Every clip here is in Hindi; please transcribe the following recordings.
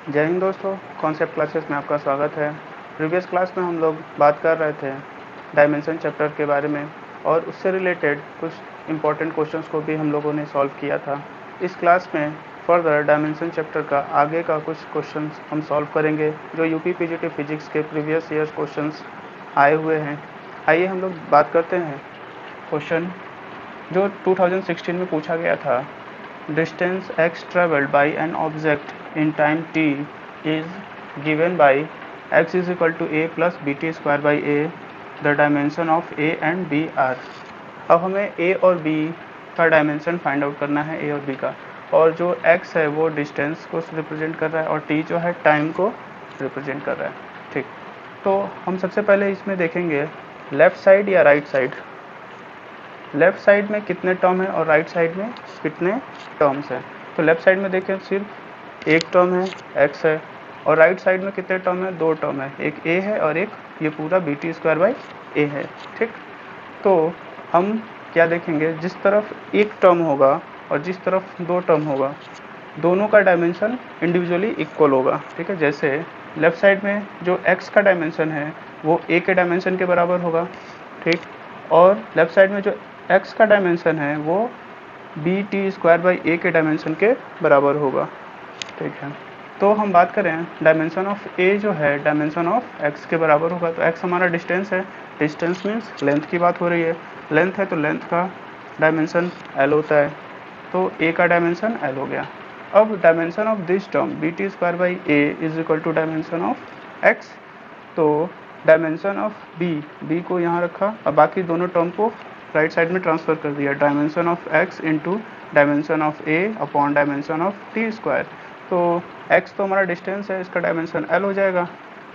जय हिंद दोस्तों, कॉन्सेप्ट क्लासेस में आपका स्वागत है। प्रीवियस क्लास में हम लोग बात कर रहे थे डायमेंशन चैप्टर के बारे में और उससे रिलेटेड कुछ इम्पोर्टेंट क्वेश्चंस को भी हम लोगों ने सॉल्व किया था। इस क्लास में फर्दर डायमेंशन चैप्टर का आगे का कुछ क्वेश्चंस हम सॉल्व करेंगे जो यूपी पीजीटी फिजिक्स के प्रीवियस ईयर्स क्वेश्चंस आए हुए हैं। आइए हम लोग बात करते हैं क्वेश्चन जो 2016 में पूछा गया था। Distance x traveled by an object in time t is given by x is equal to a plus bt square by a. The dimension of a and b are. अब हमें a और b का डायमेंशन फाइंड आउट करना है, a और b का, और जो x है वो डिस्टेंस को रिप्रेजेंट कर रहा है और t जो है टाइम को रिप्रेजेंट कर रहा है। ठीक, तो हम सबसे पहले इसमें देखेंगे लेफ़्ट साइड या राइट साइड। लेफ़्ट साइड में कितने टर्म है और राइट साइड में कितने टर्म्स हैं। तो लेफ़्ट साइड में देखें सिर्फ एक टर्म है x है, और राइट साइड में कितने टर्म है, दो टर्म है, एक a है और एक ये पूरा bt स्क्वायर बाई a है। ठीक, तो हम क्या देखेंगे, जिस तरफ एक टर्म होगा और जिस तरफ दो टर्म होगा दोनों का डायमेंशन इंडिविजुअली इक्वल होगा। ठीक है, जैसे लेफ़्ट साइड में जो x का डायमेंशन है वो a के डायमेंशन के बराबर होगा। ठीक, और लेफ़्ट साइड में जो x का डायमेंशन है वो बी टी स्क्वायर बाई ए के डायमेंशन के बराबर होगा। ठीक है, तो हम बात करें डायमेंशन ऑफ a जो है डायमेंशन ऑफ x के बराबर होगा। तो x हमारा डिस्टेंस है, डिस्टेंस मीन्स लेंथ की बात हो रही है, लेंथ है तो लेंथ का डायमेंशन l होता है, तो a का डायमेंशन l हो गया। अब dimension of this term B T square by A is equal to dimension of x, तो डायमेंशन ऑफ b को यहाँ रखा, अब बाकी दोनों टर्म को राइट साइड में ट्रांसफर कर दिया, dimension of x into dimension of a upon dimension of T square. तो x तो हमारा डिस्टेंस है, इसका डायमेंशन l हो जाएगा,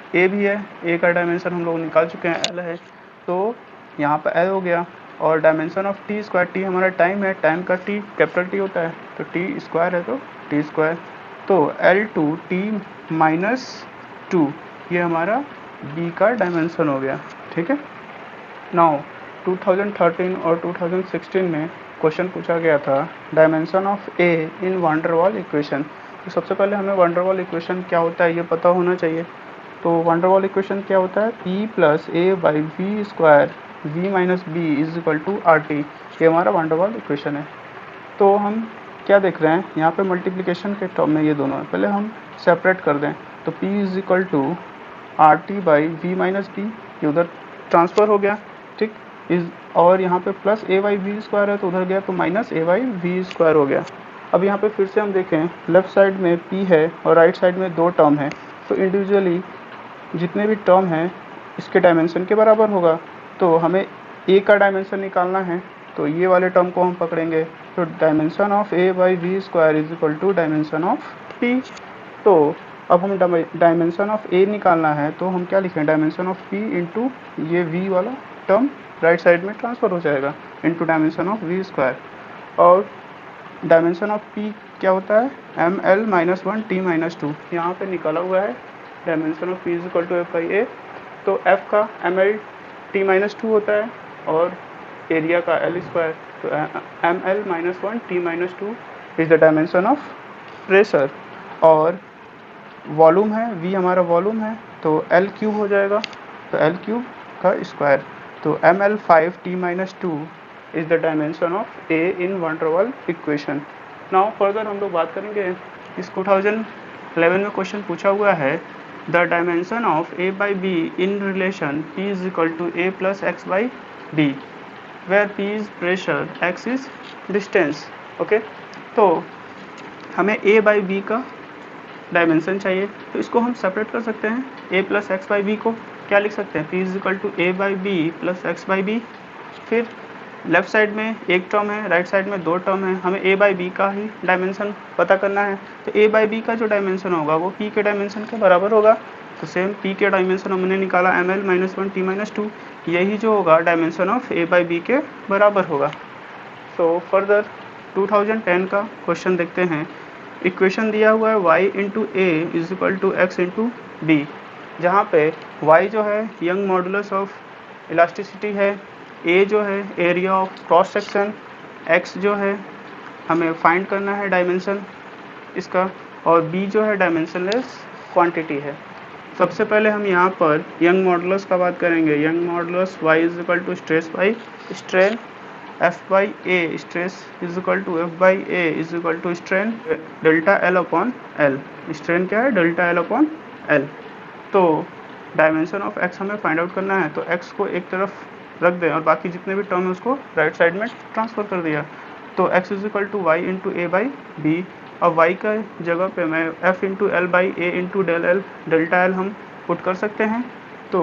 a भी है, a का डायमेंशन हम लोग निकाल चुके हैं, l है, तो यहाँ पर l हो गया। और dimension of T square, T हमारा टाइम है, टाइम का टी कैपिटल टी होता है, तो टी स्क्वायर है तो टी स्क्वायर, तो l2 t माइनस 2 ये हमारा b का डायमेंशन हो गया। ठीक है, नाउ 2013 और 2016 में क्वेश्चन पूछा गया था dimension of A in van der Waals equation. तो सबसे पहले हमें वान डेर वाल इक्वेशन क्या होता है ये पता होना चाहिए। तो वान डेर वाल इक्वेशन क्या होता है, P plus A by V square V minus B is equal to R T, ये हमारा वान डेर वाल इक्वेशन है। तो हम क्या देख रहे हैं यहाँ पे मल्टीप्लिकेशन के टर्म में ये दोनों है, पहले हम सेपरेट कर दें, तो P is equal to R T by V minus B, ये उधर ट्रांसफ़र हो गया। ठीक, इस और यहाँ पे plus A by V square है तो उधर गया तो minus A by V square हो गया। अब यहाँ पे फिर से हम देखें, लेफ़्ट साइड में p है और राइट साइड में दो टर्म है, तो इंडिविजुअली जितने भी टर्म हैं इसके डायमेंशन के बराबर होगा। तो हमें a का डायमेंशन निकालना है, तो ये वाले टर्म को हम पकड़ेंगे, तो dimension of a by V square is equal to dimension of p। तो अब हम डायमेंशन ऑफ a निकालना है, तो हम क्या लिखें, डायमेंशन ऑफ p इंटू ये v वाला टर्म राइट साइड में ट्रांसफ़र हो जाएगा into dimension of V square, और डायमेंशन ऑफ p क्या होता है, M L minus one T minus two, यहाँ पर निकाला हुआ है dimension of p is equal to F by A. तो f का M L T minus two होता है और एरिया का एल स्क्वायर, तो M L minus one T minus two is the dimension of pressure, और वॉल्यूम है v हमारा वॉल्यूम है तो एल क्यूब हो जाएगा, तो एल क्यूब का स्क्वायर, तो M L five T minus two is the dimension of A in van der Waals equation. Now further हम लोग बात करेंगे, इस 2011 में क्वेश्चन पूछा हुआ है the dimension of A by B in relation p is equal to A plus X by B, where p is pressure, x is distance. Okay, तो हमें a बाई बी का डायमेंशन चाहिए, तो इसको हम सेपरेट कर सकते हैं, a plus X by B को क्या लिख सकते हैं, p is equal to A by B plus X by B. फिर लेफ़्ट साइड में एक टर्म है, राइट साइड में दो टर्म है, हमें a बाई बी का ही डायमेंशन पता करना है, तो a बाई बी का जो डायमेंशन होगा वो p के डायमेंशन के बराबर होगा। तो सेम p के डायमेंशन हमने निकाला M L minus one T minus two, यही जो होगा dimension of a by B के बराबर होगा। सो फर्दर 2010 का क्वेश्चन देखते हैं, इक्वेशन दिया हुआ है y into A is equal to X into B, जहाँ पे y जो है यंग मॉडुलस ऑफ इलास्टिसिटी है, a जो है area of cross section, x जो है हमें फाइंड करना है डायमेंशन इसका, और बी जो है डायमेंशनलेस क्वांटिटी है। सबसे पहले हम यहाँ पर यंग मॉडुलस का बात करेंगे। Young modulus y is equal to stress by strain, F by A, stress is equal to F by A is equal to strain delta L upon L. Strain क्या है? Delta L upon L. तो डायमेंशन ऑफ x हमें फाइंड आउट करना है, तो x को एक तरफ रख दें और बाकी जितने भी टर्म है उसको राइट साइड में ट्रांसफ़र कर दिया। तो x is equal to Y into A by B. अब y का जगह पे मैं f into L by A into del L, delta L हम पुट कर सकते हैं। तो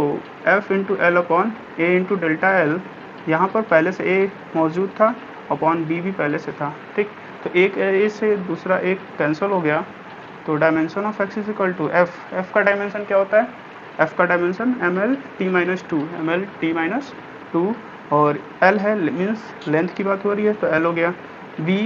f into L upon A into delta L, यहाँ पर पहले से a मौजूद था, अपॉन b भी पहले से था, ठीक। तो एक a से दूसरा एक कैंसिल हो गया। तो dimension of x is equal to f का डायमेंशन क्या होता है? f का dimension ml t minus two, ml t minus two, और l है मीन्स लेंथ की बात हो रही है तो l हो गया। b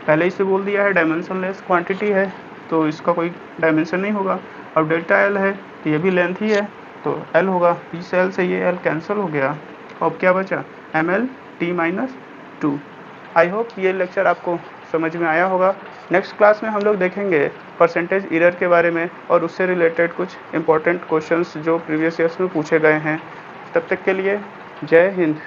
पहले ही से बोल दिया है डायमेंशनलेस क्वांटिटी है तो इसका कोई डायमेंशन नहीं होगा। अब डेल्टा l है तो ये भी लेंथ ही है तो l होगा। b से l से ये l कैंसिल हो गया। अब क्या बचा? ml t minus to. I hope ये लेक्चर आपको समझ में आया होगा। नेक्स्ट क्लास में हम लोग देखेंगे परसेंटेज एरर के बारे में और उससे रिलेटेड कुछ इंपॉर्टेंट क्वेश्चंस जो प्रीवियस ईयर्स में पूछे गए हैं। तब तक के लिए जय हिंद।